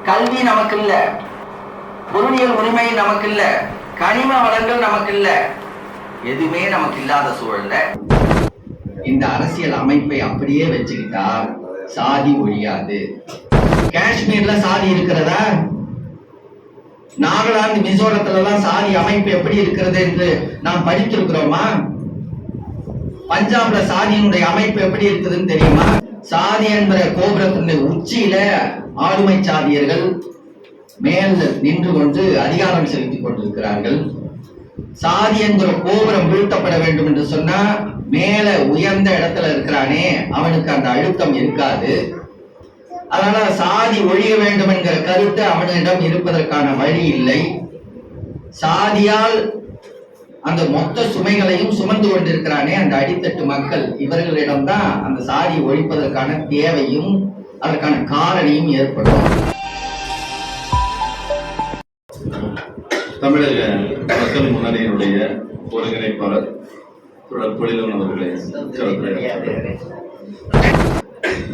கல்வி நமக்கு இல்ல, பொருளியல் உரிமை நமக்கு இல்ல, கனிம வளங்கள் நமக்கு இல்ல, எதுவுமே நமக்கு இல்லாத சூழல்ல இந்த அரசியல் அமைப்பை அப்படியே வச்சுக்கிட்டா சாதி ஒழியாது. காஷ்மீர்ல சாதி இருக்கிறதா? நாகாலாந்து, மிசோரத்துல எல்லாம் சாதி அமைப்பு எப்படி இருக்கிறது என்று நாம் படித்திருக்கிறோமா? பஞ்சாப்ல சாதியினுடைய அமைப்பு எப்படி இருக்குதுன்னு தெரியுமா? சாதி என்ற கோபுரத்தினுடைய உச்சியில ஆளுமை சாதியர்கள் மேல் நின்று கொண்டு அதிகாரம் செலுத்திக் கொண்டிருக்கிறார்கள். சாதி என்கிற கோபுரம் வீழ்த்தப்பட வேண்டும் என்று சொன்னா மேல உயர்ந்த இடத்துல இருக்கிறானே அவனுக்கு அந்த அழுத்தம் இருக்காது. அதனால சாதி ஒழிய வேண்டும் என்கிற கருத்து அவனிடம் இருப்பதற்கான வழி இல்லை. சாதியால் அந்த மொத்த சுமைகளையும் சுமந்து கொண்டிருக்கிறானே அந்த அடித்தட்டு மக்கள், இவர்களிடம்தான் அந்த சாதி ஒழிப்பதற்கான தேவையும் அதற்கான காரணியும் ஏற்படும். தமிழக மக்கள் முன்னணியினுடைய ஒருங்கிணைப்பாளர் தொடர் பொழிலன் அவர்களை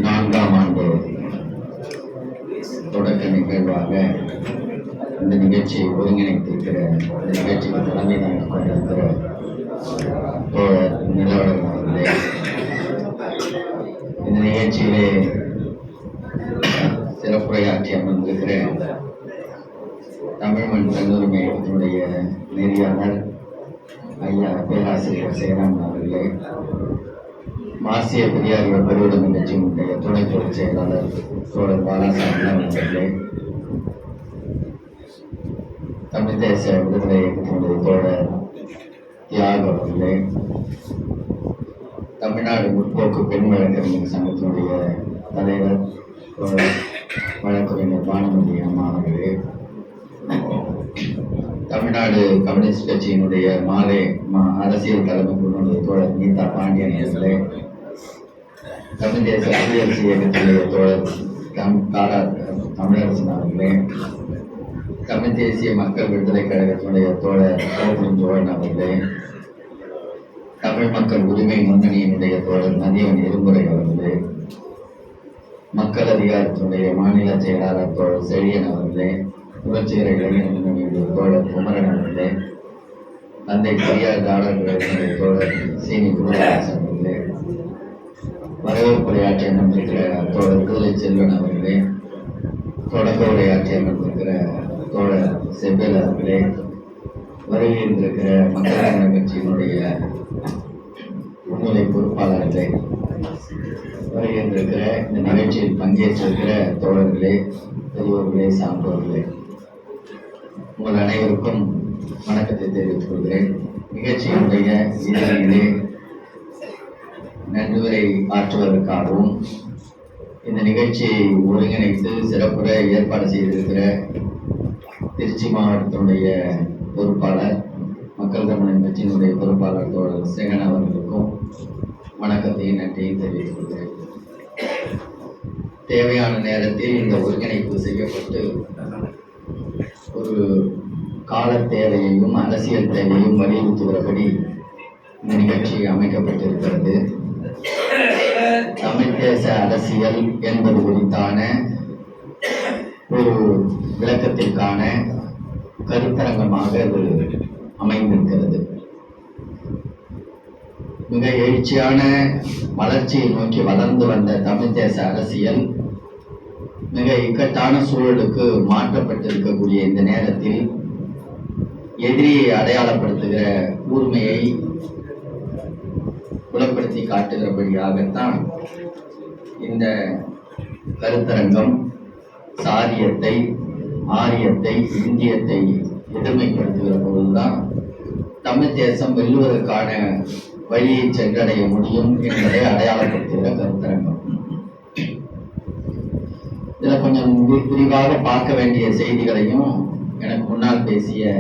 4ஆம் ஆண்டு தொடக்க நிகழ்வாக இந்த நிகழ்ச்சியை ஒருங்கிணைத்திருக்கிற இந்த நிகழ்ச்சிக்கு தலைமை தாங்கி கொண்டிருக்கிற தோழர் நிலவரம் அவர்களே, இந்த நிகழ்ச்சியிலே சிறப்புரையாற்றி அமர்ந்திருக்கிற தமிழ் மண் தன்னுரிமை இயக்கத்தினுடைய நெறியாளர் ஐயா பேராசிரியர் சேராமன் அவர்களே, மார்க்சிய பெரியாரிய பெருவிட நிகழ்ச்சியினுடைய துணை பொதுச் செயலாளர் தோழர் பாலாசாமி அவர்களே, தமிழ் தேச விடுதலை இயக்கத்தினுடைய தோழர் தியாக அவர்களே, தமிழ்நாடு முற்போக்கு பெண் வழக்கறிஞர் சங்கத்தினுடைய தலைவர் தோழர் வழக்கறிஞர் பானுமதி அம்மா அவர்களே, தமிழ்நாடு கம்யூனிஸ்ட் கட்சியினுடைய மாலை அரசியல் தலைமை குழுவினுடைய தோழர் கீதா பாண்டியன் அவர்களே, தமிழ் தேச குடியரசு இயக்கத்தினுடைய தோழர் தமிழரசன் அவர்களே, தமிழ் தேசிய மக்கள் விடுதலை கழகத்தினுடைய தோழர் ஜோழன் அவர்களே, தமிழ் மக்கள் உரிமை முன்னணியினுடைய தோழர் மதியவன் இருமுறை அவர்களே, மக்கள் அதிகாரத்தினுடைய மாநில செயலாளர் தோழர் செழியன் அவர்களே, புரட்சிகர இளைஞர் முன்னணியுடைய தோழர் குமரன் அவர்களே, தந்தை பெரியார் டாக்டர் தோழர் சீனி குருதாசன் அவர்களே, வரவேற்புரையாற்றி அமர்ந்திருக்கிற தோழர் விடுதலை செல்வன் அவர்களே, தொடக்க உரையாற்றி அமர்ந்திருக்கிற தோழர் செவ்வேல் அவர்களே, வருகின்றிருக்கிற மக்கள் நல கட்சியினுடைய முன்னிலை பொறுப்பாளர்களே, வருகின்றிருக்கிற இந்த நிகழ்ச்சியில் பங்கேற்றிருக்கிற தோழர்களே, பெரியோர்களே, சான்றோர்களே, உங்கள் அனைவருக்கும் வணக்கத்தை தெரிவித்துக் கொள்கிறேன். நிகழ்ச்சியினுடைய இறுதியிலே நன்றியுரை ஆற்றுவதற்காகவும் இந்த நிகழ்ச்சியை ஒருங்கிணைத்து சிறப்புரை ஏற்பாடு செய்திருக்கிற திருச்சி மாவட்டத்தினுடைய பொறுப்பாளர் மக்கள் தமிழ் கட்சியினுடைய பொறுப்பாளர் தோழர் சேகன் அவர்களுக்கும் வணக்கத்தையும் நன்றியும் தெரிவித்துக் கொள்கிறேன். தேவையான நேரத்தில் இந்த ஒருங்கிணைப்பு செய்யப்பட்டு ஒரு கால தேவையையும் அரசியல் தேவையும் வலியுறுத்துகிறபடி இந்த நிகழ்ச்சி அமைக்கப்பட்டிருக்கிறது. தமிழ் தேச அரசியல் என்பது குறித்தான ஒரு விளக்கத்திற்கான கருத்தரங்கமாக அது அமைந்திருக்கிறது. மிக எழுச்சியான வளர்ச்சியை நோக்கி வளர்ந்து வந்த தமிழ் தேச அரசியல் மிக இக்கட்டான சூழலுக்கு மாற்றப்பட்டிருக்கக்கூடிய இந்த நேரத்தில் எதிரியை அடையாளப்படுத்துகிற கூர்மையை புலப்படுத்தி காட்டுகிறபடியாகத்தான் இந்த கருத்தரங்கம் சாதியத்தை, ஆரியத்தை, இந்தியத்தை எதிர்மைப்படுத்துகிற பொழுதுதான் தமிழ் தேசம் வெல்லுவதற்கான வழியை சென்றடைய முடியும் என்பதை அடையாளப்படுத்துகிற கருத்தரங்கம். இதுல கொஞ்சம் விரிவாக பார்க்க வேண்டிய செய்திகளையும் எனக்கு முன்னால் பேசிய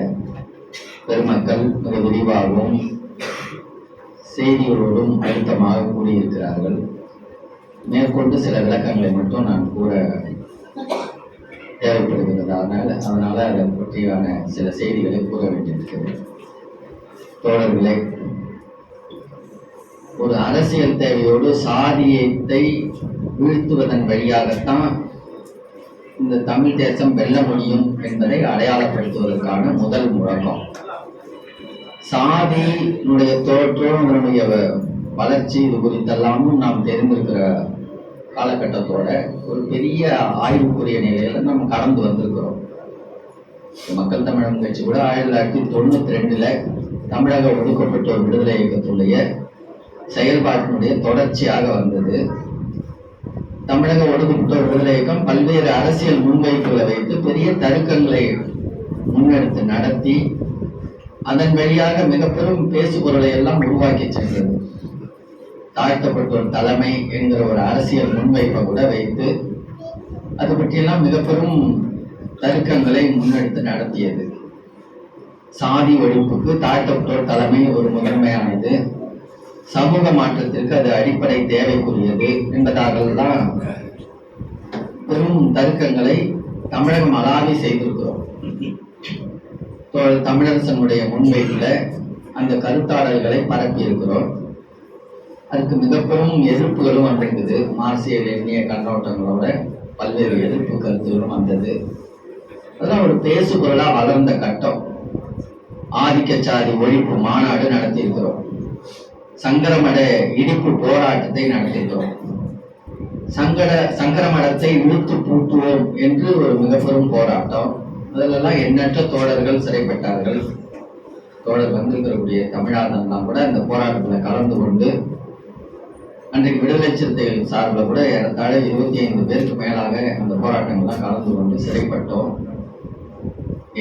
பெருமக்கள் மிக விரிவாகவும் செய்திகளோடும் அழுத்தமாக கூறியிருக்கிறார்கள். மேற்கொண்டு சில விளக்கங்களை மட்டும் நான் கூற தேவைப்படுகிறது. அதனால அதை பற்றியான சில செய்திகளை கூற வேண்டியிருக்கிறது. தோழர்களே, ஒரு அரசியல் தேவையோடு சாதியத்தை வீழ்த்துவதன் வழியாகத்தான் இந்த தமிழ் தேசம் வெல்ல முடியும் என்பதை அடையாளப்படுத்துவதற்கான முதல் முழக்கம். சாதியினுடைய தோற்றம், அதனுடைய வளர்ச்சி, இது குறித்தெல்லாமும் நாம் தெரிந்திருக்கிற காலகட்டத்தோட ஒரு பெரிய ஆய்வுக்குரிய நிலையில நம்ம கடந்து வந்திருக்கிறோம். மக்கள் தமிழகம் கட்சி கூட 1992ல தமிழக ஒடுக்கப்பட்டோர் விடுதலை இயக்கத்துடைய செயல்பாட்டினுடைய தொடர்ச்சியாக வந்தது. தமிழக ஒடுக்கப்பட்டோர் விடுதலை இயக்கம் பல்வேறு அரசியல் முன்வைப்புகளை வைத்து பெரிய தருக்கங்களை முன்னெடுத்து நடத்தி அதன் வழியாக மிக பெரும் பேசுபொருளை எல்லாம் உருவாக்கி சென்றது. தாழ்த்தப்பட்டோர் தலைமை என்கிற ஒரு அரசியல் முன்வைப்பை கூட வைத்து அது பற்றியெல்லாம் மிக பெரும் தருக்கங்களை முன்னெடுத்து நடத்தியது. சாதி ஒழிப்புக்கு தாழ்த்தப்பட்டோர் தலைமை ஒரு முதன்மையானது, சமூக மாற்றத்திற்கு அது அடிப்படை தேவைக்குரியது என்பதாகலாம் பெரும் தருக்கங்களை தமிழகம் அலாவி செய்திருக்கிறோம். தமிழரசனுடைய முன்வைப்புல அந்த கருத்தாடல்களை பரப்பி இருக்கிறோம். அதுக்கு மிக பெரும் எதிர்ப்புகளும் வந்திருக்குது. மார்க்சியல் எண்ணிய கண்ணோட்டங்களோட பல்வேறு எதிர்ப்பு கருத்துகளும் வந்தது. அதெல்லாம் ஒரு பேசு பொருளா வளர்ந்த கட்டம். ஆதிக்க சாதி ஒழிப்பு மாநாடு நடத்தியிருக்கிறோம். சங்கரமட இடிப்பு போராட்டத்தை நடத்தியிருக்கிறோம். சங்கரமடத்தை இழுத்து பூட்டுவோம் என்று ஒரு மிக பெரும் போராட்டம். அதிலெல்லாம் எண்ணற்ற தோழர்கள் சிறைப்பட்டார்கள். தோழர் வந்திருக்கக்கூடிய தமிழாளர்லாம் கூட அந்த போராட்டத்தில் கலந்து கொண்டு அன்றைக்கு விடுதலை சிறுத்தைகள் சார்பில் கூட ஏறத்தாழ 25 பேருக்கு மேலாக அந்த போராட்டங்கள்லாம் கலந்து கொண்டு சிறைப்பட்டோம்.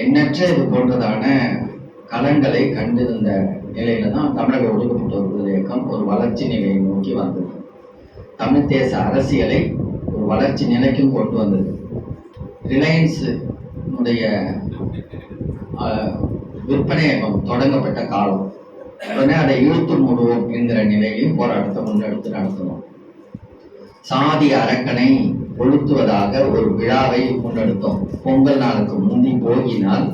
எண்ணற்ற இது போன்றதான களங்களை கண்டிருந்த நிலையில தான் தமிழக ஒடுக்கப்பட்டோர் விடுதலை இயக்கம் ஒரு வளர்ச்சி நிலையை நோக்கி வந்தது. தமிழ் தேச அரசியலை ஒரு வளர்ச்சி நிலைக்கும் கொண்டு வந்தது. ரிலையன்ஸ் விற்பனையகம் தொடங்கப்பட்ட காலம், உடனே அதை இழுத்து மூடுவோம் என்கிற நிலையிலும் போராட்டத்தை முன்னெடுத்து நடத்தணும். சாதி அரக்கனை கொளுத்துவதாக ஒரு விழாவை முன்னெடுத்தோம். பொங்கல் நாளுக்கு முந்தி போகினால்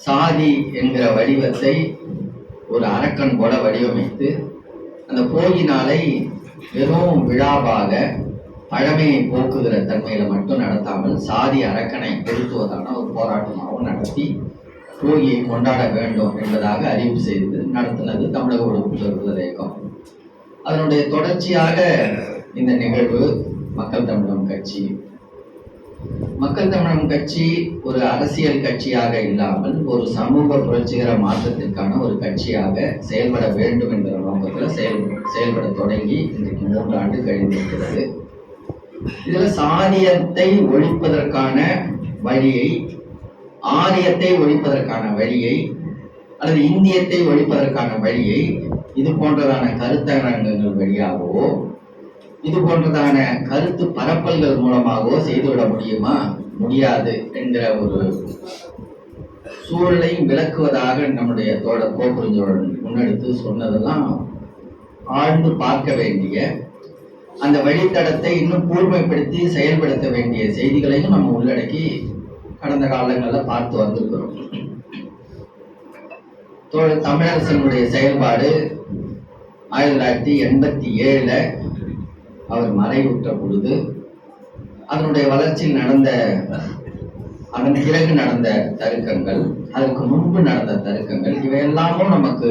சாதி என்கிற வடிவத்தை ஒரு அரக்கன் போல வடிவமைத்து அந்த போகி நாளை வெறும் விழாவாக பழமையை போக்குகிற தன்மையில மட்டும் நடத்தாமல் சாதி அரக்கனை கொளுத்துவதான ஒரு போராட்டமாகவும் நடத்தி போகியை கொண்டாட வேண்டும் என்பதாக அறிவிப்பு செய்து நடத்தினது தமிழக ஒடுக்கப்பட்டோர் விடுதலை இயக்கம். அதனுடைய தொடர்ச்சியாக இந்த நிகழ்வு மக்கள் தமிழகம் கட்சி. மக்கள் தமிழகம் கட்சி ஒரு அரசியல் கட்சியாக இல்லாமல் ஒரு சமூக புரட்சிகர மாற்றத்திற்கான ஒரு கட்சியாக செயல்பட வேண்டும் என்கிற நோக்கத்தில் செயல்பட தொடங்கி இன்றைக்கு 3 ஆண்டு கழிந்திருக்கிறது. இதுல சாதியத்தை ஒழிப்பதற்கான வழியை, ஆரியத்தை ஒழிப்பதற்கான வழியை அல்லது இந்தியத்தை ஒழிப்பதற்கான வழியை இது போன்றதான கருத்தரங்கங்கள் வழியாகவோ இது போன்றதான கருத்து பரப்பல்கள் மூலமாகவோ செய்துவிட முடியுமா? முடியாது என்கிற ஒரு சூழலை விளக்குவதாக நம்முடைய தோழர் கோபுரஞ்சோழன் முன்னெடுத்து சொன்னதெல்லாம் ஆழ்ந்து பார்க்க வேண்டிய, அந்த வழித்தடத்தை இன்னும் கூர்மைப்படுத்தி செயல்படுத்த வேண்டிய செய்திகளையும் நம்ம உள்ளடக்கி கடந்த காலங்களில் பார்த்து வந்திருக்கிறோம். தோழர் தமிழரசனுடைய செயல்பாடு 1987ல அவர் மறைவுற்ற பொழுது அதனுடைய வளர்ச்சியில் நடந்த, அதன் பிறகு நடந்த தருக்கங்கள், அதற்கு முன்பு நடந்த தருக்கங்கள், இவையெல்லாமும் நமக்கு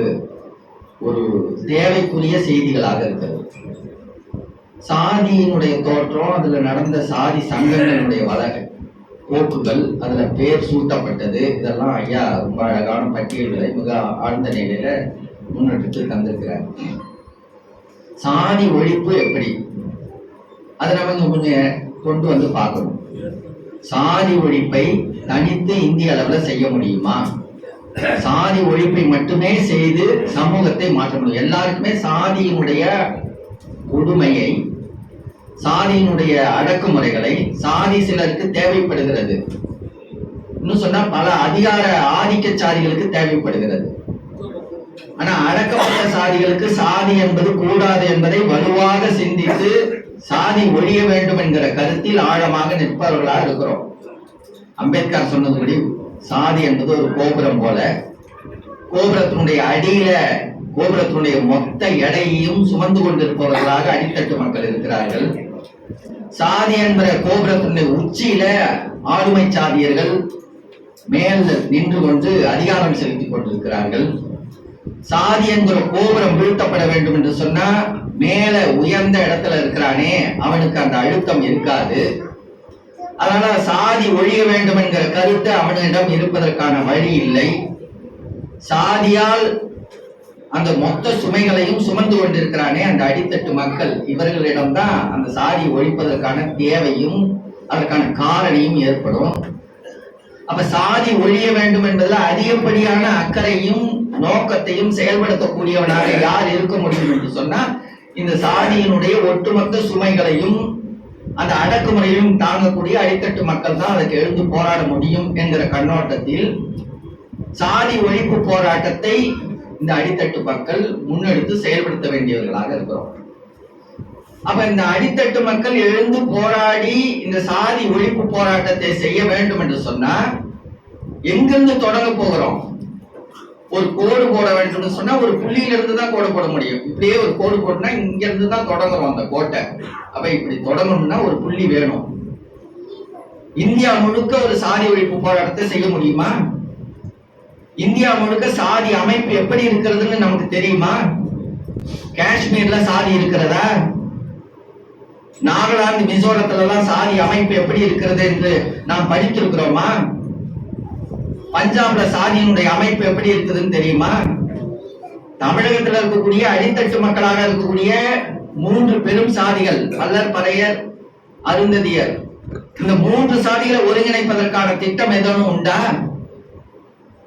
ஒரு தேவைக்குரிய செய்திகளாக இருக்கிறது. சாதியினுடைய தோற்றம், அதுல நடந்த சாதி சங்கங்களுடைய போக்குகள், அதுல பேர் சூட்டப்பட்டது, இதெல்லாம் ஐயா ரொம்ப அழகான பட்டியல்களை மிக ஆழ்ந்த நிலையில முன்னெடுத்து தந்திருக்கிறார். சாதி ஒழிப்பு எப்படி, அதை நம்ம கொஞ்சம் கொண்டு வந்து பார்க்கணும். சாதி ஒழிப்பை தனித்து இந்திய அளவுல செய்ய முடியுமா? சாதி ஒழிப்பை மட்டுமே செய்து சமூகத்தை மாற்ற முடியும்? எல்லாருக்குமே சாதியினுடைய கொடுமையை, சாதியினுடைய அடக்குமுறைகளை சாதி சிலருக்கு தேவைப்படுகிறது. இன்னும் சொன்னா பல அதிகார ஆதிக்க சாதிகளுக்கு தேவைப்படுகிறது. ஆனா அடக்கப்பட்ட சாதிகளுக்கு சாதி என்பது கூடாது என்பதை வலுவாக சிந்தித்து சாதி ஒழிய வேண்டும் என்கிற கருத்தில் ஆழமாக நிற்பவர்களாக இருக்கிறோம். அம்பேத்கர் சொன்னதுபடி சாதி என்பது ஒரு கோபுரம் போல, கோபுரத்தினுடைய அடியில கோபுரத்தினுடைய மொத்த எடையையும் சுமந்து கொண்டிருப்பவர்களாக அடித்தட்டு மக்கள் இருக்கிறார்கள். சாதி என்கிற கோபுரத்தினுடைய உச்சியில ஆளுமை சாதியர்கள் மேல் நின்று கொண்டு அதிகாரம் செலுத்திக் கொண்டிருக்கிறார்கள். சாதி என்கிற கோபுரம் வீழ்த்தப்பட வேண்டும் என்று சொன்னா மேல உயர்ந்த இடத்துல இருக்கிறானே அவனுக்கு அந்த அழுத்தம் இருக்காது. அதனால சாதி ஒழிய வேண்டும் என்கிற கருத்து அவனிடம் இருப்பதற்கான வழி இல்லை. சாதியால் அந்த மொத்த சுமைகளையும் சுமந்து கொண்டிருக்கிறானே அந்த அடித்தட்டு மக்கள், இவர்களிடம்தான் அந்த சாதி ஒழிப்பதற்கான தேவையும் அதற்கான காரணியும் ஏற்படும். அப்ப சாதி ஒழிய வேண்டும் என்பதில் அதிகப்படியான அக்கறையும் நோக்கத்தையும் செயல்படுத்தக்கூடியவனாக யார் இருக்க முடியும் என்று சொன்னா இந்த சாதியினுடைய ஒட்டுமொத்த சுமைகளையும் அந்த அடக்குமுறையும் தாங்கக்கூடிய அடித்தட்டு மக்கள் தான் அதற்கு எழுந்து போராட முடியும் என்கிற கண்ணோட்டத்தில் சாதி ஒழிப்பு போராட்டத்தை இந்த அடித்தட்டு மக்கள் முன்னெடுத்து செயல்படுத்த வேண்டியவர்களாக இருக்கிறோம். அப்ப இந்த அடித்தட்டு மக்கள் எழுந்து போராடி இந்த சாதி ஒழிப்பு போராட்டத்தை செய்ய வேண்டும் என்று சொன்னா எங்கிருந்து தொடங்க போகிறோம்? ஒரு கோடு போட வேண்டும் சொன்னா ஒரு புள்ளியில இருந்து தான் கோடு போட முடியும். இப்படியே ஒரு கோடு போட்டா இங்க இருந்து தான் தொடங்குறோம் அந்த கோட்டை. அப்ப இப்படி தொடங்கணும்னா ஒரு புள்ளி வேணும். இந்தியா முழுக்க ஒரு சாதி ஒழிப்பு போராட்டத்தை செய்ய முடியுமா? இந்தியா முழுக்க சாதி அமைப்பு எப்படி இருக்கிறதுன்னு நமக்கு தெரியுமா? காஷ்மீர்ல சாதி இருக்கிறதா? நாகாலாந்து மிசோரத்துல எல்லாம் சாதி அமைப்பு எப்படி இருக்கிறது என்று நாம் படித்திருக்கிறோமா? பஞ்சாப்ல சாதியினுடைய அமைப்பு எப்படி இருக்குதுன்னு தெரியுமா? தமிழகத்தில் இருக்கக்கூடிய அடித்தட்டு மக்களாக இருக்கக்கூடிய 3 பெரும் சாதிகள் பல்லர், பறையர், அருந்ததியர், இந்த 3 சாதிகளை ஒருங்கிணைப்பதற்கான திட்டம் எதுவும் உண்டா?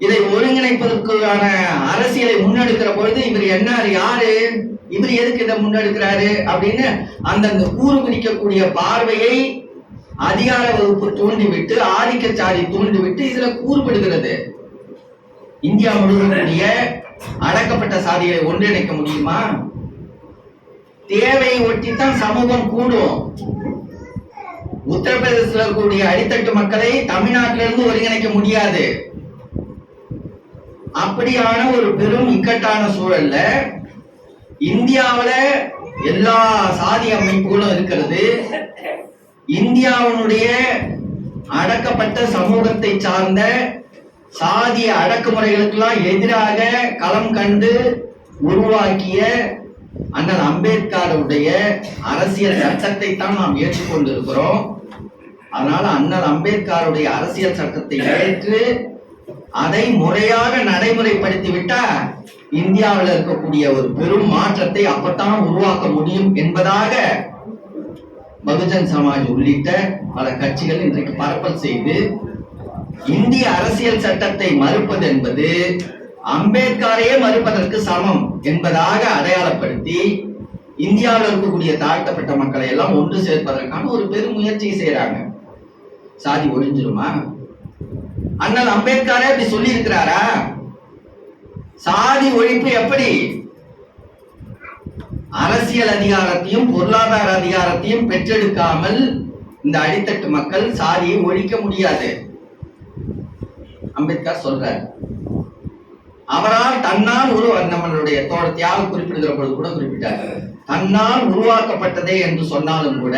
இதை ஒருங்கிணைப்பதற்கான அரசியலை முன்னெடுக்கிற பொழுது இவர் என்ன, யாரு, இவர் எதுக்கு இதை முன்னெடுக்கிறாரு அப்படின்னு அந்தந்த கூறு பிடிக்கக்கூடிய பார்வையை அதிகார வகுப்பு தூண்டிவிட்டு, ஆதிக்க சாதி தூண்டிவிட்டு இதுல கூறுபடுகிறது. இந்தியா முழுவதுடைய அடக்கப்பட்ட சாதிகளை ஒன்றிணைக்க முடியுமா? தேவையை ஒட்டித்தான் சமூகம் கூடும். உத்தரப்பிரதேசத்தில் இருக்கக்கூடிய அடித்தட்டு மக்களை தமிழ்நாட்டிலிருந்து ஒருங்கிணைக்க முடியாது. அப்படியான ஒரு பெரும் இக்கட்டான சூழல்ல இந்தியாவில எல்லா சாதி அமைப்புகளும் இருக்கிறது. இந்தியாவினுடைய அடக்கப்பட்ட சமூகத்தை சார்ந்த சாதிய அடக்குமுறைகளுக்கெல்லாம் எதிராக களம் கண்டு உருவாக்கிய அண்ணல் அம்பேத்கருடைய அரசியல் சட்டத்தை தான் நாம் ஏற்றுக்கொண்டிருக்கிறோம். அதனால அண்ணல் அம்பேத்கருடைய அரசியல் சட்டத்தை ஏற்று அதை முறையாக நடைமுறைப்படுத்தி விட்டா இந்தியாவில் இருக்கக்கூடிய ஒரு பெரும் மாற்றத்தை அப்பத்தான் உருவாக்க முடியும் என்பதாக பகுஜன் சமாஜ் உள்ளிட்ட பல கட்சிகள் இன்றைக்கு பரப்பல் செய்து இந்திய அரசியல் சட்டத்தை மறுப்பது என்பது அம்பேத்கரையே மறுப்பதற்கு சமம் என்பதாக அடையாளப்படுத்தி இந்தியாவில் இருக்கக்கூடிய தாழ்த்தப்பட்ட மக்களை எல்லாம் ஒன்று சேர்ப்பதற்கான ஒரு பெரும் முயற்சியை செய்யறாங்க. சாதி ஒழிஞ்சிருமா? அண்ணல் அம்பேத்கரே அப்படி சொல்லி இருக்கிறாரா? சாதி ஒழிப்பு எப்படி? அரசியல் அதிகாரத்தையும் பொருளாதார அதிகாரத்தையும் பெற்றெடுக்காமல் இந்த அடித்தட்டு மக்கள் சாதியை ஒழிக்க முடியாது. அம்பேத்கர் சொல்றார். அவரால் தன்னால் நம்மளுடைய தியாக குறிப்பிடுகிற பொழுது கூட குறிப்பிட்டார், தன்னால் உருவாக்கப்பட்டதே என்று சொன்னாலும் கூட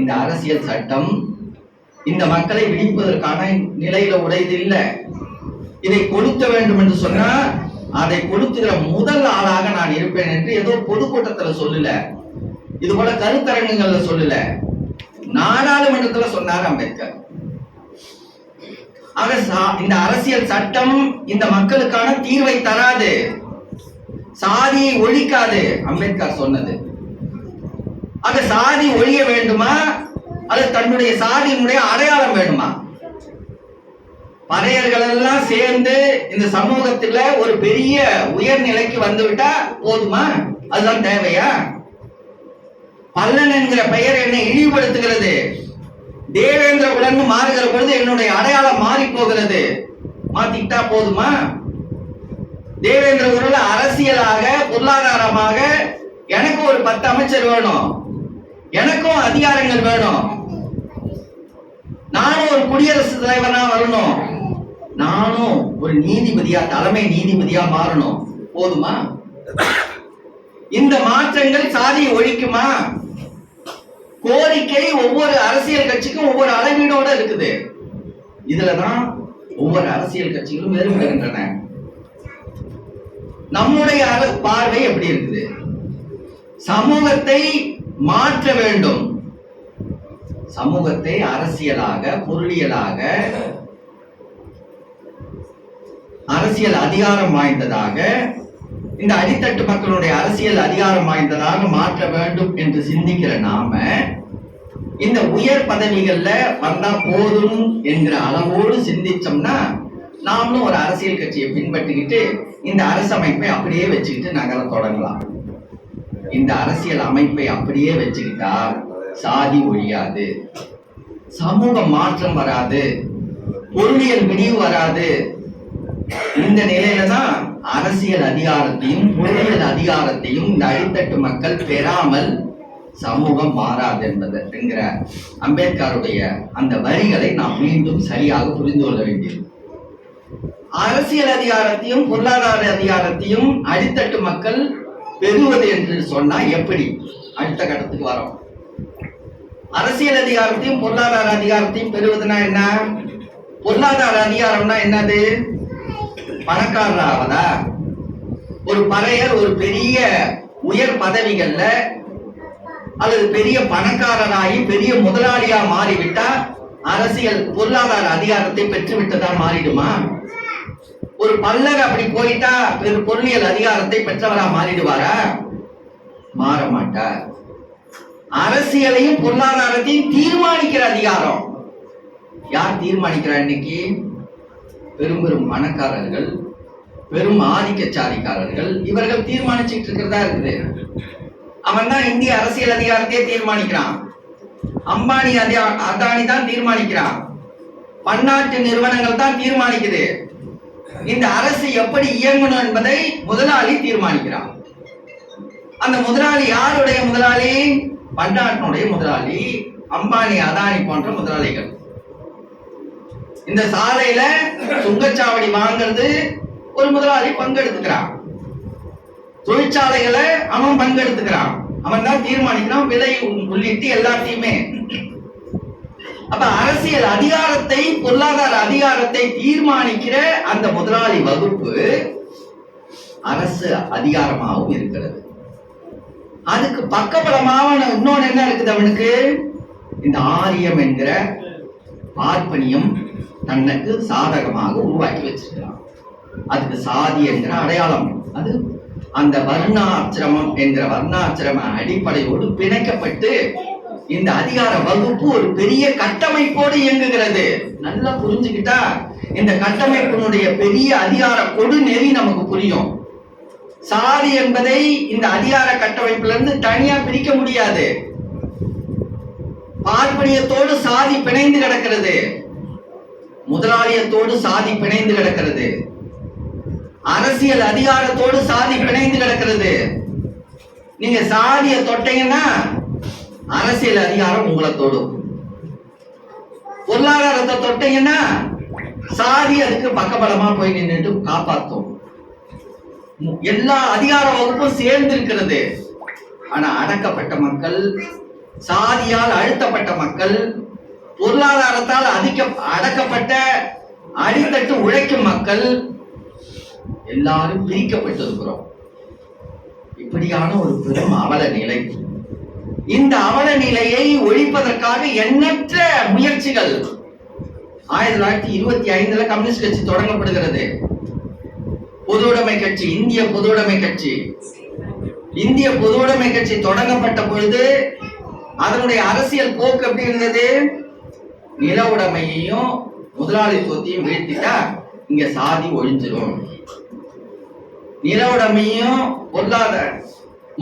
இந்த அரசியல் சட்டம் இந்த மக்களை விடுவிப்பதற்கான நிலையில உடையது இல்லை. இதை கொளுத்த வேண்டும் என்று சொன்னா அதை கொளுத்துகிற முதல் ஆளாக நான் இருப்பேன் என்று ஏதோ பொதுக்கூட்டத்துல சொல்லல, இது போல கருத்தரங்குகள்ல சொல்லல, நாடாளுமன்றத்துல சொன்னார் அம்பேத்கர். ஆக இந்த அரசியல் சட்டம் இந்த மக்களுக்கான தீர்வை தராது, சாதியை ஒழிக்காது அம்பேத்கர் சொன்னது. ஆக சாதி ஒழிய வேண்டுமா அல்லது தன்னுடைய சாதியினுடைய அடையாளம் வேணுமா? பறையர்கள் எல்லாம் சேர்ந்து இந்த சமூகத்துல ஒரு பெரிய உயர்நிலைக்கு வந்துவிட்டா போதுமா? அதுதான் தேவையா? பல்லன் என்கிற பெயர் என்னை இழிவுபடுத்துகிறது, தேவேந்திர குலன்னு மாறுகிற பொழுது என்னுடைய அடையாளம் மாறி போகிறது, மாத்திக்கிட்டா போதுமா? தேவேந்திர குல அரசியலாக பொருளாதாரமாக எனக்கும் ஒரு 10 அமைச்சர் வேணும், எனக்கும் அதிகாரங்கள் வேணும், நானும் ஒரு குடியரசு தலைவனா வரணும், நானும் ஒரு நீதிபதியா தலைமை நீதிபதியா மாறணும், போதுமா? இந்த மாற்றங்கள் சாதியை ஒழிக்குமா? கோரிக்கை ஒவ்வொரு அரசியல் கட்சிக்கும் ஒவ்வொரு அளவீடோட இருக்குது. இதுலதான் ஒவ்வொரு அரசியல் கட்சிகளும் வேறுபடுகின்றன. நம்முடைய பார்வை எப்படி இருக்குது? சமூகத்தை மாற்ற வேண்டும். சமூகத்தை அரசியலாக, பொருளியலாக, அரசியல் அதிகாரம் வாய்ந்ததாக, இந்த அடித்தட்டு மக்களுடைய அரசியல் அதிகாரம் வாய்ந்ததாக மாற்ற வேண்டும் என்று சிந்திக்கிற நாம இந்த உயர் பதவிகள்ல வந்தா போதும் என்கிற அளவோடு சிந்திச்சோம்னா நாமளும் ஒரு அரசியல் கட்சியை பின்பற்றிக்கிட்டு இந்த அரசமைப்பை அப்படியே வச்சுக்கிட்டு நகர தொடங்கலாம். இந்த அரசியல் அமைப்பை அப்படியே வச்சுக்கிட்டா சாதி ஒழியாது, சமூக மாற்றம் வராது, பொருளியல் விடிவு வராது. இந்த நிலையில தான் அரசியல் அதிகாரத்தையும் பொருளியல் அதிகாரத்தையும் இந்த அடித்தட்டு மக்கள் பெறாமல் சமூகம் மாறாது என்கிற அம்பேத்கருடைய அந்த வரிகளை நாம் மீண்டும் சரியாக புரிந்து கொள்ள வேண்டியது. அரசியல் அதிகாரத்தையும் பொருளாதார அதிகாரத்தையும் அடித்தட்டு மக்கள் பெறுவது என்று சொன்னா எப்படி? அடுத்த கட்டத்துக்கு வரோம். அரசியல் அதிகாரத்தையும் பொருளாதார அதிகாரத்தையும் பெறுவதுனா என்ன? பொருளாதார அதிகாரம்னா என்னது? பணக்காரராவதா? ஒரு பறையர் ஒரு பெரிய உயர் பதவிகள்ல அல்லது பெரிய பணக்காரராகி பெரிய முதலாளியா மாறிவிட்டா அரசியல் பொருளாதார அதிகாரத்தை பெற்றுவிட்டதா மாறிடுமா? ஒரு பல்லர் அப்படி போயிட்டா பொருளியல் அதிகாரத்தை பெற்றவரா மாறிடுவாரா? மாற மாட்டார். அரசியலையும் பொருளாதாரத்தையும் தீர்மானிக்கிற அதிகாரம் யார் தீர்மானிக்கிறார்? இன்னைக்கு பெரும் பெரும் பணக்காரர்கள், பெரும் ஆதிக்க சாதிக்காரர்கள், இவர்கள் தீர்மானிச்சுட்டு இருக்கிறதா இருக்குது. அவன் தான் இந்திய அரசியல் அதிகாரத்தையே தீர்மானிக்கிறான். அம்பானி அதானி தான் தீர்மானிக்கிறான். பன்னாட்டு நிறுவனங்கள் தான் தீர்மானிக்குது. இந்த அரசு எப்படி இயங்கணும் என்பதை முதலாளி தீர்மானிக்கிறான். அந்த முதலாளி யாருடைய முதலாளி? பன்னாட்டினுடைய முதலாளி, அம்பானி அதானி போன்ற முதலாளிகள். இந்த சாலையில சுங்கச்சாவடி வாங்குறது ஒரு முதலாளி பங்கெடுத்துக்கிறான். தொழிற்சாலைகளை அவன் பங்கெடுத்துக்கிறான். அவன் தான் தீர்மானிக்கிறான் விலை உள்ளிட்டு எல்லாத்தையுமே. அப்ப அரசியல் அதிகாரத்தை பொருளாதார அதிகாரத்தை தீர்மானிக்கிற அந்த முதலாளி வகுப்பு அரசு அதிகாரமாகவும் இருக்கிறது. அதுக்கு பக்கபலமாக இன்னொன்னு என்ன இருக்குது அவனுக்கு? இந்த ஆரியம் என்கிற பார்ப்பனியம் தனக்கு சாதகமாக உருவாக்கி வச்சிருக்கிறான். அதுக்கு சாதி என்கிற அடையாளம், அது அந்த வர்ணாசிரமம் என்கிற வர்ணாசிரம அடிப்படையோடு பிணைக்கப்பட்டு இந்த அதிகார வகுப்பு ஒரு பெரிய கட்டமைப்போடு இயங்குகிறது. நல்லா புரிஞ்சுக்கிட்டா இந்த கட்டமைப்பினுடைய பெரிய அதிகார கொடுநெறி நமக்கு புரியும். சாதி என்பதை இந்த அதிகார கட்டமைப்புல இருந்து தனியா பிரிக்க முடியாது. பார்ப்பனியத்தோடு சாதி பிணைந்து கிடக்கிறது, முதலாளியத்தோடு சாதி பிணைந்து கிடக்கிறது, அரசியல் அதிகாரத்தோடு சாதி பிணைந்து கிடக்கிறது. நீங்க சாதிய தொட்டீங்கன்னா அரசியல் அதிகாரம் உங்களை தொடும். பொருளாதாரத்தை தொட்டீங்கன்னா சாதி அதுக்கு பக்கபலமா போய் நின்றுட்டு காப்பாற்றும். எல்லா அதிகார வகுப்பும் சேர்ந்து இருக்கிறது. ஆனா அடக்கப்பட்ட மக்கள், சாதியால் அழுத்தப்பட்ட மக்கள், பொருளாதாரத்தால் அடக்கப்பட்ட அடித்தட்டு உழைக்கும் மக்கள் எல்லாரும் பிரிக்கப்பட்டு இருக்கிறோம். இப்படியான ஒரு பெரும் அவல நிலை. இந்த அவல நிலையை ஒழிப்பதற்காக எண்ணற்ற முயற்சிகள் 1925 கம்யூனிஸ்ட் கட்சி தொடங்கப்படுகிறது. பொதுவுடைமை கட்சி, இந்திய பொதுவுடைமை கட்சி. இந்திய பொதுவுடைமை கட்சி தொடங்கப்பட்ட பொழுது அதனுடைய அரசியல் போக்கு எப்படி இருந்தது? நில உடைமையையும் முதலாளித்துவத்தையும் வீழ்த்திட்டா இங்க சாதி ஒழிஞ்சிடும். நில உடைமையும் பொருளாதார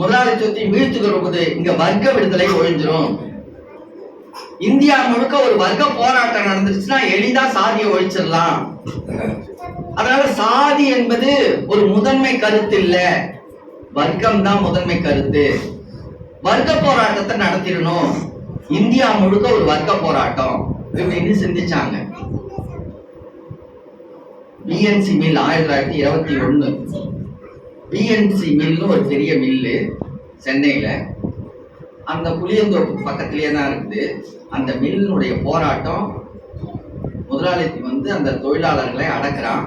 முதலாளித்துவத்தையும் வீழ்த்துகிற போது இங்க வர்க்க விடுதலை ஒழிஞ்சிடும். இந்தியா முழுக்க ஒரு வர்க்க போராட்டம் நடந்துச்சுன்னா எளிதா சாதியை ஒழிச்சிடலாம். அதனால சாதி என்பது ஒரு முதன்மை கருத்து இல்ல, வர்க்கம் தான் முதன்மை கருத்து. வர்க்க போராட்டத்தை நடத்திடணும், இந்தியா முழுக்க ஒரு வர்க்க போராட்டம் அப்படின்னு சிந்திச்சாங்க. பிஎன்சி மில் 1921 பிஎன்சி மில்னு ஒரு பெரிய மில்லு சென்னையில. அந்த புளியந்தோப்பு பக்கத்திலேயே தான் இருக்குது. அந்த மில்லினுடைய போராட்டம், முதலாளி வந்து அந்த தொழிலாளர்களை அடக்குறான்.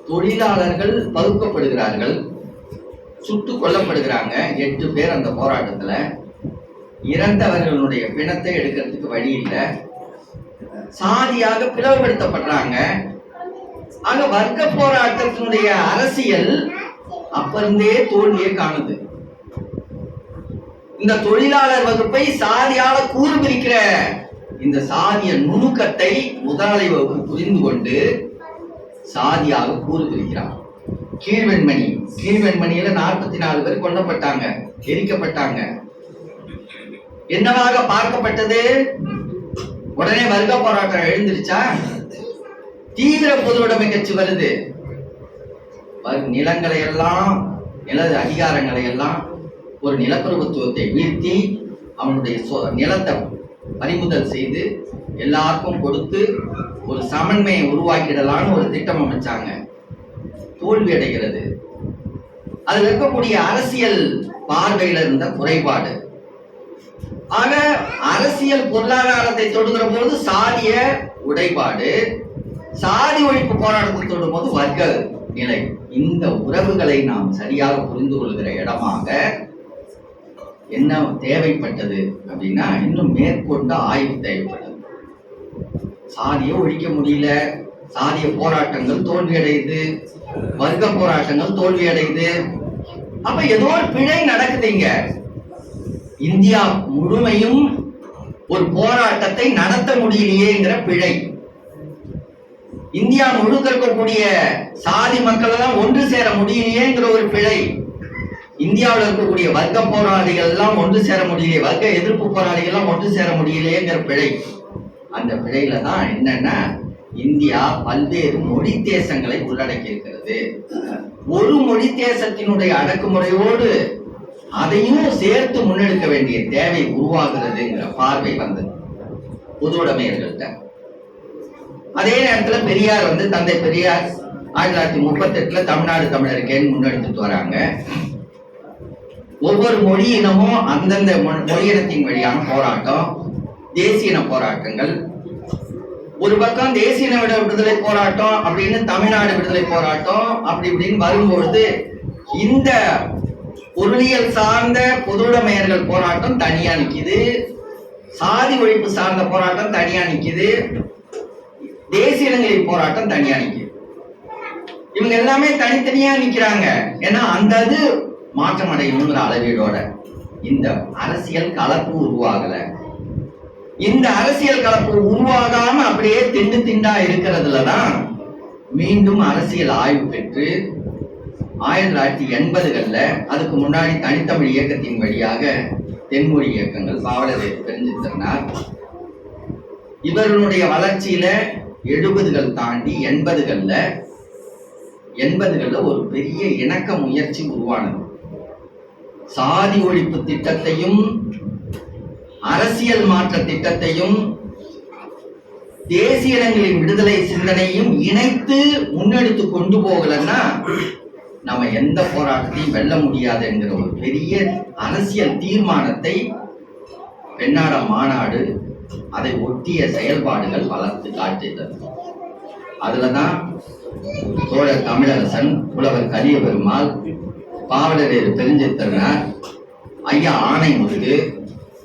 தொழிலாளர்கள் பதுக்கப்படுகிறார்கள், சுட்டு கொல்லப்படுகிறாங்க. 8 பேர் அந்த போராட்டத்துல. இறந்தவர்களுடைய பிணத்தை எடுக்கிறதுக்கு வழி இல்லை, சாதியாக பிளவுபடுத்தப்படுறாங்க. ஆக வர்க்க போராட்டத்தினுடைய அரசியல் அப்ப இருந்தே தோல்வியை காணுது. இந்த தொழிலாளர் வகுப்பை சாதியால கூறு பிரிக்கிற இந்த சாதிய நுணுக்கத்தை முதலாளி வகுப்பு புரிந்து கொண்டு சாதியாக கூறு பிரிக்கிறார். கீழ்வெண்மணியில 44 பேர் கொல்லப்பட்டாங்க, எரிக்கப்பட்டாங்க. என்னவாக பார்க்கப்பட்டது? உடனே வர்க்க போராட்டம் எழுந்துருச்சா? தீவிர பொதுவுடைமை கட்சி வருது. நிலங்களை எல்லாம், நில அதிகாரங்களை எல்லாம், ஒரு நிலப்பிரபுத்துவத்தை வீழ்த்தி அவனுடைய நிலத்தை பறிமுதல் செய்து எல்லாருக்கும் கொடுத்து ஒரு சமன்மையை உருவாக்கிடலான்னு ஒரு திட்டம் அமைச்சாங்க. தோல்வி அடைகிறது. அதுல இருக்கக்கூடிய அரசியல் பார்வையில இருந்த குறைபாடு. ஆக அரசியல் பொருளாதாரத்தை தொடுகிற போது சாதிய உடைபாடு, சாதி ஒழிப்பு போராட்டத்தை தொடும் போது வர்க்க நிலை. இந்த உறவுகளை நாம் சரியாக புரிந்து கொள்கிற இடமாக என்ன தேவைப்பட்டது அப்படின்னா, இன்னும் மேற்கொண்ட ஆய்வு தேவைப்பட்டது. சாதியை ஒழிக்க முடியல, சாதிய போராட்டங்கள் தோல்வியடையுது, வர்க்க போராட்டங்கள் தோல்வியடையுது. அப்ப ஏதோ ஒரு பிழை நடக்குதுங்க. இந்தியா முழுமையும் ஒரு போராட்டத்தை நடத்த முடியலையேங்கிற பிழை. இந்தியா முழுக்க இருக்கக்கூடிய சாதி மக்கள் எல்லாம் ஒன்று சேர முடியலையேங்கிற ஒரு பிழை. இந்தியாவில் இருக்கக்கூடிய வர்க்க போராளிகள் எல்லாம் ஒன்று சேர முடியலையே, வர்க்க எதிர்ப்பு போராளிகள் எல்லாம் ஒன்று சேர முடியலையேங்கிற பிழை. அந்த பிழையில தான் என்னன்னா, இந்தியா பல்வேறு மொழி தேசங்களை உள்ளடக்கி இருக்கிறது. ஒரு மொழி தேசத்தினுடைய அடக்குமுறையோடு அதையும் சேர்த்து முன்னெடுக்க வேண்டிய தேவை உருவாகிறதுங்கிற பார்வை வந்தது பொதுவுடைமையர்கள்ட்ட. அதே நேரத்துல பெரியார் வந்து, தந்தை பெரியார் 1938 தமிழ்நாடு தமிழருக்கேன்னு முன்னெடுத்துட்டு வராங்க. ஒவ்வொரு மொழி இனமும் அந்தந்த மொழியினத்தின் வழியான போராட்டம், தேசிய போராட்டங்கள். ஒரு பக்கம் தேசிய விடுதலை போராட்டம் அப்படின்னு, தமிழ்நாடு விடுதலை போராட்டம் அப்படி இப்படின்னு வரும்பொழுது, இந்த பொருளியல் சார்ந்த பொதுவுடைமையர்கள் போராட்டம் தனியா நிக்குது, சாதி ஒழிப்பு சார்ந்த போராட்டம் தனியா நிக்குது, தேசிய இனங்களின் போராட்டம் தனியா நிக்குது. இவங்க எல்லாமே தனித்தனியா நிக்கிறாங்க. ஏன்னா அந்த அது மாற்றம் அடையணுங்கிற அளவீடோட இந்த அரசியல் கலப்பு உருவாகல. இந்த அரசியல் கலப்பு உருவாகாம அப்படியே திண்டு திண்டா இருக்கிறதுலதான் மீண்டும் அரசியல் ஆய்வு பெற்று 1980களில், அதுக்கு முன்னாடி தனித்தமிழ் இயக்கத்தின் வழியாக தென்மொழி இயக்கங்கள், பாவலர் பெருஞ்சித்திரனார், இவர்களுடைய வளர்ச்சியில 70கள் தாண்டி 80களில் ஒரு பெரிய இணக்க முயற்சி உருவானது. சாதி ஒழிப்பு திட்டத்தையும் அரசியல் மாற்ற திட்டத்தையும் தேசிய இனங்களின் விடுதலை சிந்தனையும் இணைத்து முன்னெடுத்து கொண்டு போகலன்னா நம்ம எந்த போராட்டத்தையும் வெல்ல முடியாது என்கிற ஒரு பெரிய அரசியல் தீர்மானத்தை பெண்ணாட மாநாடு, அதை ஒட்டிய செயல்பாடுகள் வளர்த்து காட்டியது. அதுலதான் தோழர் தமிழரசன், புலவர் கலிய பெருமாள், பாவலரேறு பெருஞ்சித்திரனார், ஐயா ஆணைமுருகு,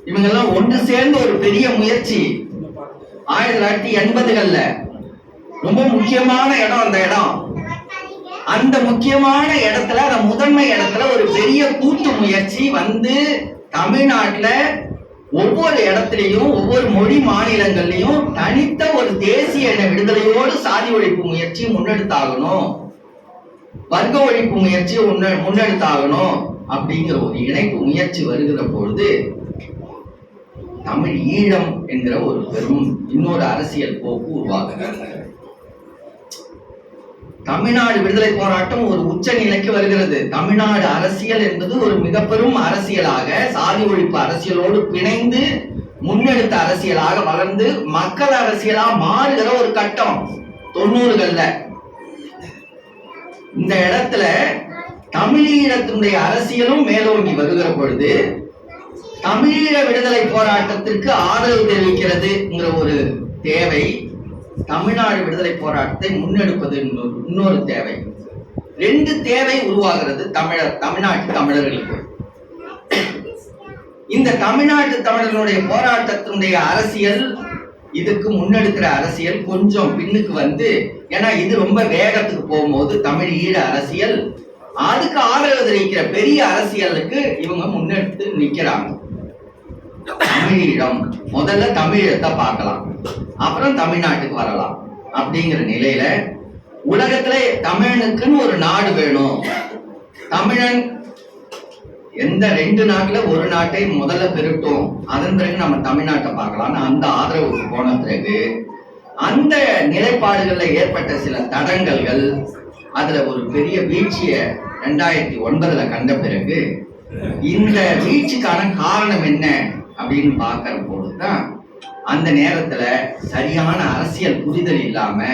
இவங்கெல்லாம் ஒன்று சேர்ந்து ஒரு பெரிய முயற்சி 1980களில். ரொம்ப முக்கியமான இடம் அந்த இடம். அந்த முக்கியமான இடத்துல, அந்த முதன்மை இடத்துல ஒரு பெரிய கூட்டு முயற்சி வந்து தமிழ்நாட்டுல ஒவ்வொரு இடத்துலையும், ஒவ்வொரு மொழி மாநிலங்கள்லையும் தனித்த ஒரு தேசிய இன விடுதலையோடு சாதி ஒழிப்பு முயற்சி முன்னெடுத்தாகணும், வர்க்க ஒழிப்பு முயற்சி முன்னெடுத்தாகணும் அப்படிங்கிற ஒரு இணைப்பு முயற்சி வருகிற பொழுது தமிழ் ஈழம் என்கிற ஒரு பெரும் இன்னொரு அரசியல் போக்கு உருவாகுகிறது. தமிழ்நாடு விடுதலை போராட்டம் ஒரு உச்ச நிலைக்கு வருகிறது. தமிழ்நாடு அரசியல் என்பது ஒரு மிக பெரும் அரசியலாக, சாதி ஒழிப்பு அரசியலோடு பிணைந்து முன்னெடுத்த அரசியலாக வளர்ந்து மக்கள் அரசியலா மாறுகிற ஒரு கட்டம் 90களில். இந்த இடத்துல தமிழீழத்தினுடைய அரசியலும் மேலோங்கி வருகிற பொழுது தமிழீழ விடுதலை போராட்டத்திற்கு ஆதரவு தெரிவிக்கிறதுங்கிற ஒரு தேவை, தமிழ்நாடு விடுதலை போராட்டத்தை முன்னெடுப்பது இன்னொரு தேவை. ரெண்டு தேவை உருவாகிறது தமிழ்நாட்டு தமிழர்களுக்கு. இந்த தமிழ்நாட்டு தமிழர்களுடைய போராட்டத்தினுடைய அரசியல், இதுக்கு முன்னெடுக்கிற அரசியல் கொஞ்சம் பின்னுக்கு வந்து, ஏன்னா இது ரொம்ப வேகத்துக்கு போகும்போது தமிழ் ஈழ அரசியல், அதுக்கு ஆதரவு தெரிவிக்கிற பெரிய அரசியலுக்கு இவங்க முன்னெடுத்து நிக்கிறாங்க. தமிழீழம், முதல்ல தமிழீழத்தை பார்க்கலாம், அப்புறம் தமிழ்நாட்டுக்கு வரலாம் அப்படிங்கிற நிலையில உலகத்துல தமிழனுக்குன்னு ஒரு நாடு வேணும். தமிழன் எந்த ரெண்டு நாட்டுல ஒரு நாட்டை முதல்ல பெருட்டும், அதன் பிறகு நம்ம தமிழ்நாட்டை பார்க்கலாம்னு அந்த ஆதரவுக்கு போன பிறகு அந்த நிலைப்பாடுகள்ல ஏற்பட்ட சில தடங்கல்கள், அதுல ஒரு பெரிய வீழ்ச்சிய 2009 கண்ட பிறகு இந்த வீழ்ச்சிக்கான காரணம் என்ன அப்படின்னு பார்க்கிற போதுதான் அந்த நேரத்துல சரியான அரசியல் புரிதல் இல்லாம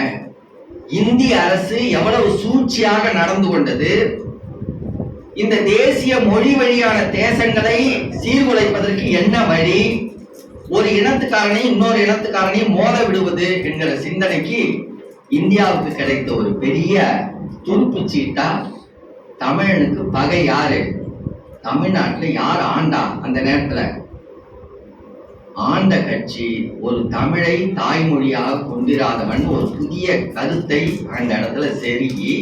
இந்திய அரசு எவ்வளவு சூழ்ச்சியாக நடந்து கொண்டது, இந்த தேசிய மொழி வழியான தேசங்களை சீர்குலைப்பதற்கு என்ன வழி, ஒரு இனத்துக்காரனையும் இன்னொரு இனத்துக்காரனையும் மோத விடுவது என்கிற சிந்தனைக்கு இந்தியாவுக்கு கிடைத்த ஒரு பெரிய துருப்பு சீட்டா, தமிழனுக்கு பகை யாரு, தமிழ்நாட்டுல யார் ஆண்டா, அந்த நேரத்துல ஆண்ட கட்சி ஒரு தமிழை தாய்மொழியாக கொண்டிராதவன் ஒரு புதிய கருத்தை அந்த இடத்துல செருகி,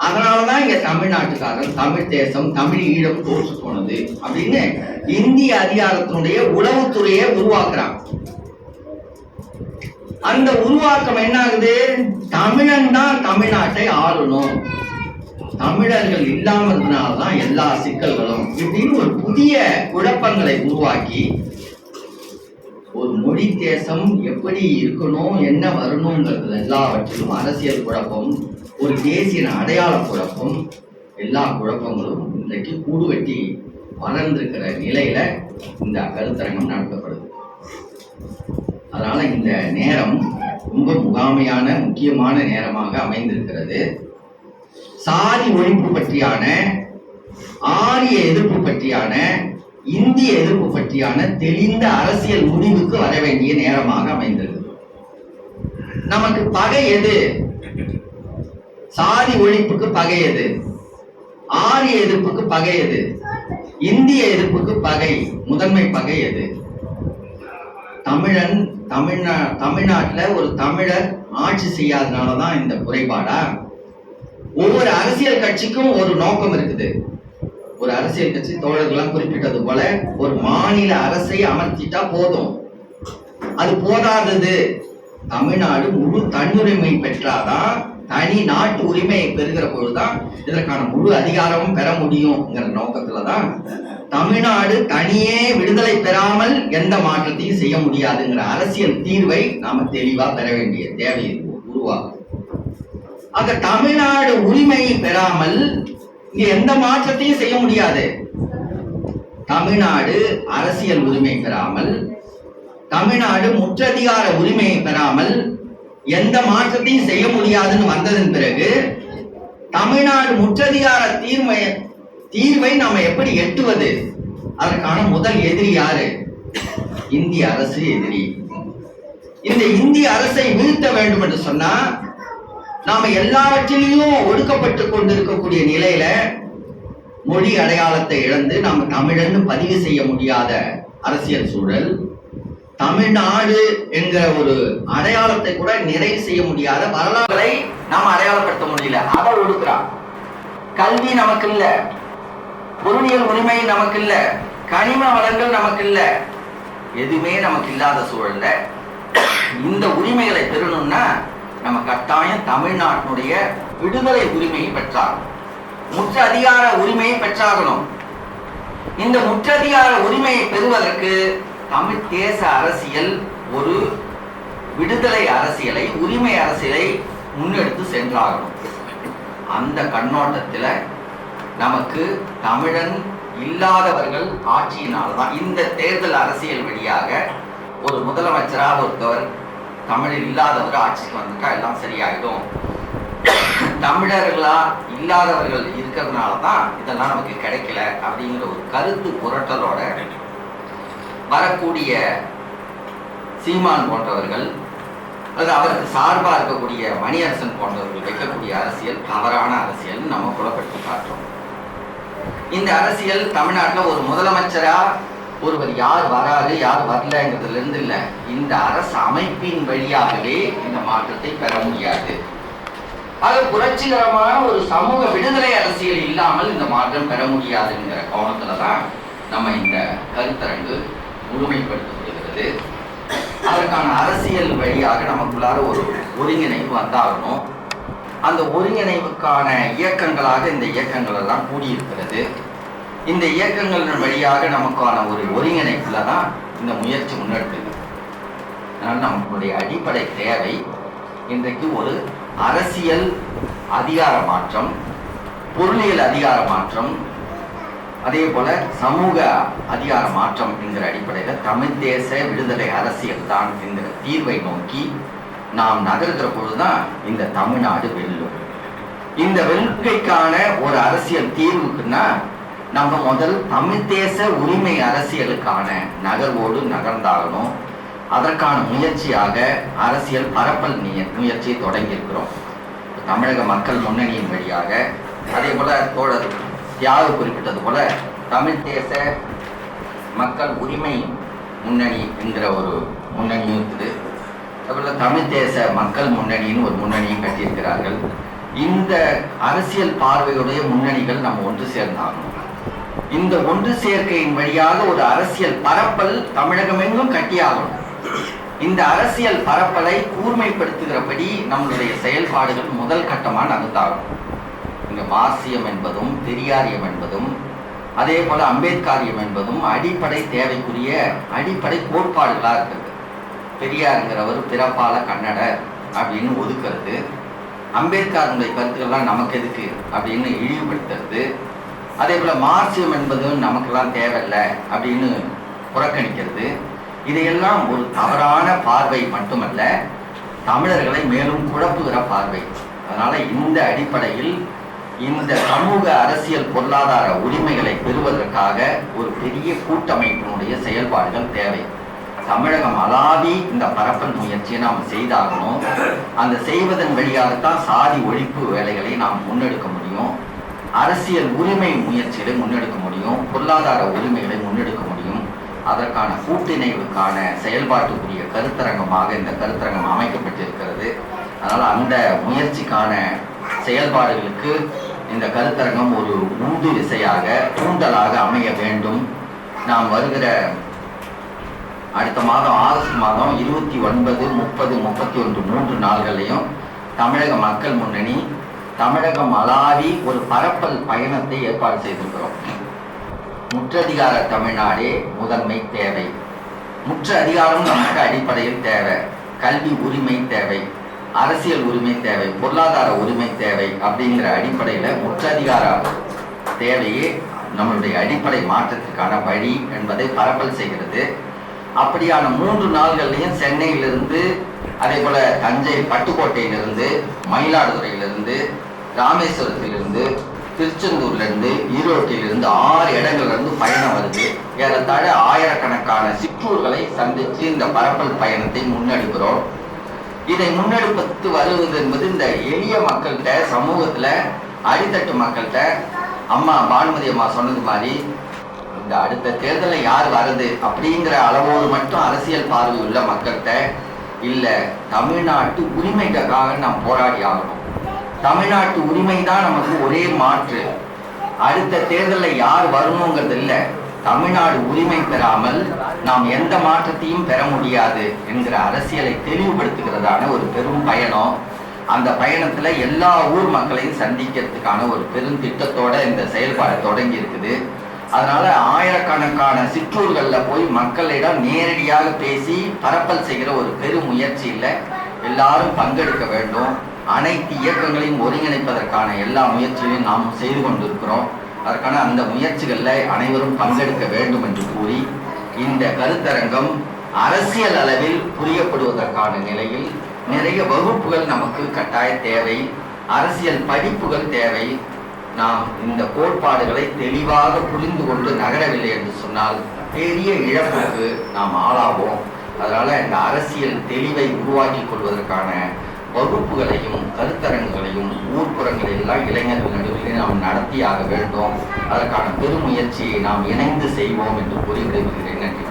அதனாலதான் இங்க தமிழ்நாட்டுக்காரன் தமிழ் தேசம் தமிழ் ஈழம் தோற்று போனது அப்படின்னு இந்திய அதிகாரத்தினுடைய உளவுத்துறையை உருவாக்குறான். அந்த உருவாக்கம் என்ன ஆகுது, தமிழன் தான் தமிழ்நாட்டை ஆளணும், தமிழர்கள் இல்லாமல்னால்தான் எல்லா சிக்கல்களும் இப்படின்னு ஒரு புதிய குழப்பங்களை உருவாக்கி, ஒரு மொழி தேசம் எப்படி இருக்கணும், என்ன வரணுங்கிறது எல்லாவற்றிலும் அரசியல் குழப்பம், ஒரு தேசிய அடையாள குழப்பம், எல்லா குழப்பங்களும் இன்றைக்கு கூடுவெட்டி வளர்ந்திருக்கிற நிலையில இந்த கருத்தரங்கம் நடத்தப்படுது. அதனால இந்த நேரம் ரொம்ப முகாமையான முக்கியமான நேரமாக அமைந்திருக்கிறது. சாதி ஒழிப்பு பற்றியான, ஆரிய எதிர்ப்பு பற்றியான, இந்திய எதிர்ப்பு பற்றியான தெளிந்த அரசியல் முடிவுக்கு வர வேண்டிய நேரமாக அமைந்திருக்கு. நமக்கு பகை எது, சாதி ஒழிப்புக்கு பகை எது, ஆரிய எதிர்ப்புக்கு பகை எது, இந்திய எதிர்ப்புக்கு பகை, முதன்மை பகை எது? தமிழன் தமிழ்நாட்டுல ஒரு தமிழர் ஆட்சி செய்யாதனாலதான் இந்த குறைபாடா? ஒவ்வொரு அரசியல் கட்சிக்கும் ஒரு நோக்கம் இருக்குது. ஒரு அரசியல் கட்சி தோழர்களாம் குறிப்பிட்டது போல ஒரு மாநில அரசை அமர்த்திட்டா போதும், அது போதாதது. தமிழ்நாடு முழு தன்னுரிமை பெற்றாதான், தனி நாட்டு உரிமையை பெறுகிற பொழுதுதான் இதற்கான முழு அதிகாரமும் பெற முடியும்ங்கிற நோக்கத்துலதான் தமிழ்நாடு தனியே விடுதலை பெறாமல் எந்த மாற்றத்தையும் செய்ய முடியாதுங்கிற அரசியல் தீர்வை நாம தெளிவா பெற வேண்டிய தேவை உருவாகும். ஆக தமிழ்நாடு உரிமையை பெறாமல் இங்க எந்த மாற்றத்தையும் செய்ய முடியாது. தமிழ்நாடு அரசியல் உரிமை பெறாமல், தமிழ்நாடு முற்றதிகார உரிமையை பெறாமல் எந்த மாற்றத்தையும் செய்ய முடியாதுன்னு வந்ததன் பிறகு தமிழ்நாடு முற்றதிகார தீர்வை நாம எப்படி எட்டுவது? அதற்கான முதல் எதிரி யாரு? இந்திய அரசு எதிரி. இந்த இந்திய அரசை வீழ்த்த வேண்டும் என்று சொன்னா நாம எல்லாவற்றிலையும் ஒடுக்கப்பட்டு கொண்டிருக்கக்கூடிய நிலையில மொழி அடையாளத்தை இழந்து நாம தமிழன்னு பதிவு செய்ய முடியாத அரசியல் சூழல், தமிழ்நாடு என்கிற ஒரு அடையாளத்தை கூட நிறைவு செய்ய முடியாத வரலாறுகளை நாம அடையாளப்படுத்த முடியல, அதை ஒடுக்குறான். கல்வி நமக்கு இல்ல, பொருளியல் உரிமை நமக்கு இல்ல, கனிம வளங்கள் நமக்கு இல்ல, எதுவுமே நமக்கு இல்லாத சூழல்ல இந்த உரிமைகளை பெறணும்னா நம்ம கட்டாயம் தமிழ்நாட்டினுடைய விடுதலை உரிமையை பெற்றாகணும், முற்ற அதிகார உரிமையை பெற்றாகணும். இந்த முற்றதிகார உரிமையை பெறுவதற்கு தமிழ் தேச அரசியல் ஒரு விடுதலை அரசியலை, உரிமை அரசியலை முன்னெடுத்து சென்றாகணும். அந்த கண்ணோட்டத்தில் நமக்கு தமிழன் இல்லாதவர்கள் ஆட்சியினால்தான் இந்த தேர்தல் அரசியல் வழியாக ஒரு முதலமைச்சராக ஒருத்தவர் தமிழில் இல்லாதவர் ஆட்சிக்கு வந்துட்டா எல்லாம் சரியாயிடும், தமிழர்களா இல்லாதவர்கள் இருக்கிறதுனால தான் இதெல்லாம் நமக்கு கிடைக்கல அப்படிங்கிற ஒரு கருத்து புரட்டலோட வரக்கூடிய சீமான் போன்றவர்கள் அல்லது அவருக்கு சார்பா இருக்கக்கூடிய மணியரசன் போன்றவர்கள் வைக்கக்கூடிய அரசியல் தவறான அரசியல் நம்ம புலப்படுத்தி காட்டுறோம். இந்த அரசியல் தமிழ்நாட்டில் ஒரு முதலமைச்சரா ஒருவர் யார் வராது யார் வரலங்கிறதுல இருந்து இல்ல, இந்த அரசு அமைப்பின் வழியாகவே இந்த மாற்றத்தை பெற முடியாது. அது புரட்சிகரமான ஒரு சமூக விடுதலை அரசியல் இல்லாமல் இந்த மாற்றம் பெற முடியாதுங்கிற கோணத்துலதான் நம்ம இந்த கருத்தரங்கு முழுமைப்படுத்தப்படுகிறது. அதற்கான அரசியல் வழியாக நமக்குள்ளார ஒரு ஒருங்கிணைப்பு வந்தாகணும். அந்த ஒருங்கிணைவுக்கான இயக்கங்களாக இந்த இயக்கங்கள் எல்லாம் கூடியிருக்கிறது. இந்த இயக்கங்களின் வழியாக நமக்கான ஒரு ஒருங்கிணைப்புல தான் இந்த முயற்சி முன்னெடுக்குது. அதனால் நம்மளுடைய அடிப்படை தேவை இன்றைக்கு ஒரு அரசியல் அதிகார மாற்றம், பொருளியல் அதிகார மாற்றம், அதே போல சமூக அதிகார மாற்றம் என்கிற அடிப்படையில் தமிழ் தேச விடுதலை அரசியல் தான் என்கிற தீர்வை நோக்கி நாம் நகர்கிற பொழுதுதான் இந்த தமிழ்நாடு வெல்லும். இந்த வெல்கைக்கான ஒரு அரசியல் தீர்வுக்குன்னா நம்ம முதல் தமிழ் தேச உரிமை அரசியலுக்கான நகர்வோடு நகர்ந்தாகணும். அதற்கான முயற்சியாக அரசியல் பரப்பல் முயற்சியை தொடங்கி இருக்கிறோம். தமிழக மக்கள் முன்னணியின் வழியாக, அதே போல தோழர் தியாக குறிப்பிட்டது போல தமிழ் தேச மக்கள் உரிமை முன்னணி என்கிற ஒரு முன்னணியும் இருக்குது. அதுபோல தமிழ் தேச மக்கள் முன்னணின்னு ஒரு முன்னணியும் கட்டியிருக்கிறார்கள். இந்த அரசியல் பார்வையுடைய முன்னணிகள் நம்ம ஒன்று சேர்ந்தாகணும். இந்த ஒன்று சேர்க்கையின் வழியாக ஒரு அரசியல் பரப்பல் தமிழகமெங்கும் கட்டியாகணும். இந்த அரசியல் பரப்பலை கூர்மைப்படுத்துகிறபடி நம்மளுடைய செயல்பாடுகள் முதல் கட்டமாக நகர்த்தாகணும். இங்க மார்க்சியம் என்பதும் பெரியாரியம் என்பதும் அதே போல அம்பேத்கரியம் என்பதும் அடிப்படை தேவைக்குரிய அடிப்படை கோட்பாடுகளா இருக்குது. பெரியாருங்கிறவர் பிறப்பால கன்னடர் அப்படின்னு ஒதுக்கிறது, அம்பேத்கருடைய கருத்துக்கள்லாம் நமக்கு எதுக்கு அப்படின்னு இழிவுபடுத்துறது, அதே போல மார்க்சியம் என்பதும் நமக்கெல்லாம் தேவையில்லை அப்படின்னு புறக்கணிக்கிறது. இதையெல்லாம் ஒரு தவறான பார்வை மட்டுமல்ல, தமிழர்களை மேலும் குழப்புகிற பார்வை. அதனால இந்த அடிப்படையில் இந்த சமூக அரசியல் பொருளாதார உரிமைகளை பெறுவதற்காக ஒரு பெரிய கூட்டமைப்பினுடைய செயல்பாடுகள் தேவை. தமிழகம் அலாவி இந்த பரப்பல் முயற்சியை நாம் செய்தாகணும். அந்த செய்வதன் வழியாகத்தான் சாதி ஒழிப்பு வேலைகளை நாம் முன்னெடுக்க முடியும், அரசியல் உரிமை முயற்சிகளை முன்னெடுக்க முடியும், பொருளாதார உரிமைகளை முன்னெடுக்க முடியும். அதற்கான கூட்டிணைவுக்கான செயல்பாட்டுக்குரிய கருத்தரங்கமாக இந்த கருத்தரங்கம் அமைக்கப்பட்டிருக்கிறது. அதனால் அந்த முயற்சிக்கான செயல்பாடுகளுக்கு இந்த கருத்தரங்கம் ஒரு உந்து விசையாக தூண்டலாக அமைய வேண்டும். நாம் வருகிற அடுத்த மாதம் ஆகஸ்ட் மாதம் 29, 30, 31 3 நாள்களையும் தமிழக மக்கள் முன்னணி தமிழகம் அலாவி ஒரு பரப்பல் பயணத்தை ஏற்பாடு செய்திருக்கிறோம். முற்றதிகார தமிழ்நாடே முதன்மை தேவை. முற்ற அதிகாரம் நமக்கு அடிப்படையில் தேவை. கல்வி உரிமை தேவை, அரசியல் உரிமை தேவை, பொருளாதார உரிமை தேவை. அப்படிங்கிற அடிப்படையில் முற்றதிகார தேவையே நம்மளுடைய அடிப்படை மாற்றத்திற்கான வழி என்பதை பரப்பல் செய்கிறது. அப்படியான 3 நாள்கள்லையும் சென்னையிலிருந்து, அதே போல தஞ்சை பட்டுக்கோட்டையிலிருந்து, மயிலாடுதுறையிலிருந்து, ராமேஸ்வரத்திலிருந்து, திருச்செந்தூர்லேருந்து, ஈரோட்டிலிருந்து 6 இடங்கள்லேருந்து பயணம் வருது. ஏறத்தாழ ஆயிரக்கணக்கான சிற்றூர்களை சந்தித்து இந்த பரப்பல் பயணத்தை முன்னெடுக்கிறோம். இதை முன்னெடுத்து வருவது என்பது இந்த எளிய மக்கள்கிட்ட, சமூகத்தில் அடித்தட்டு மக்கள்கிட்ட அம்மா பானுமதி அம்மா சொன்னது மாதிரி இந்த அடுத்த தேர்தலில் யார் வருது அப்படிங்கிற அளவோடு மட்டும் அரசியல் பார்வை உள்ள மக்கள்கிட்ட இல்லை, தமிழ்நாட்டு உரிமைக்காக நாம் போராடி ஆகணும். தமிழ்நாட்டு உரிமை தான் நமக்கு ஒரே மாற்று. அடுத்த தேர்தலில் யார் வரணுங்கிறது இல்லை, தமிழ்நாடு உரிமை பெறாமல் நாம் எந்த மாற்றத்தையும் பெற முடியாது என்கிற அரசியலை தெளிவுபடுத்துகிறதான ஒரு பெரும் பயணம். அந்த பயணத்துல எல்லா ஊர் மக்களையும் சந்திக்கிறதுக்கான ஒரு பெரும் திட்டத்தோட இந்த செயல்பாடு தொடங்கி இருக்குது. அதனால ஆயிரக்கணக்கான சிற்றூர்கள்ல போய் மக்களிடம் நேரடியாக பேசி பரப்பல் செய்கிற ஒரு பெரும் முயற்சியில் எல்லாரும் பங்கெடுக்க வேண்டும். அனைத்து இயக்கங்களையும் ஒருங்கிணைப்பதற்கான எல்லா முயற்சிகளையும் நாம் செய்து கொண்டிருக்கிறோம். அதற்கான அந்த முயற்சிகளில் அனைவரும் பங்கெடுக்க வேண்டும் என்று கூறி இந்த கருத்தரங்கம் அரசியல் அளவில் புரியப்படுவதற்கான நிலையில் நிறைய வகுப்புகள் நமக்கு கட்டாய தேவை, அரசியல் படிப்புகள் தேவை. நாம் இந்த கோட்பாடுகளை தெளிவாக புரிந்து கொண்டு நகரவில்லை என்று சொன்னால் பெரிய இழப்புக்கு நாம் ஆளாவோம். அதனால இந்த அரசியல் தெளிவை உருவாக்கி கொள்வதற்கான வகுப்புகளையும் கருத்தரங்குகளையும் ஊர்ப்புறங்களில் எல்லாம் இளைஞர்கள் நடுவிலே நாம் நடத்தியாக வேண்டும். அதற்கான பெருமுயற்சியை நாம் இணைந்து செய்வோம் என்று கூறி விடைபெறுகிறேன். நன்றி.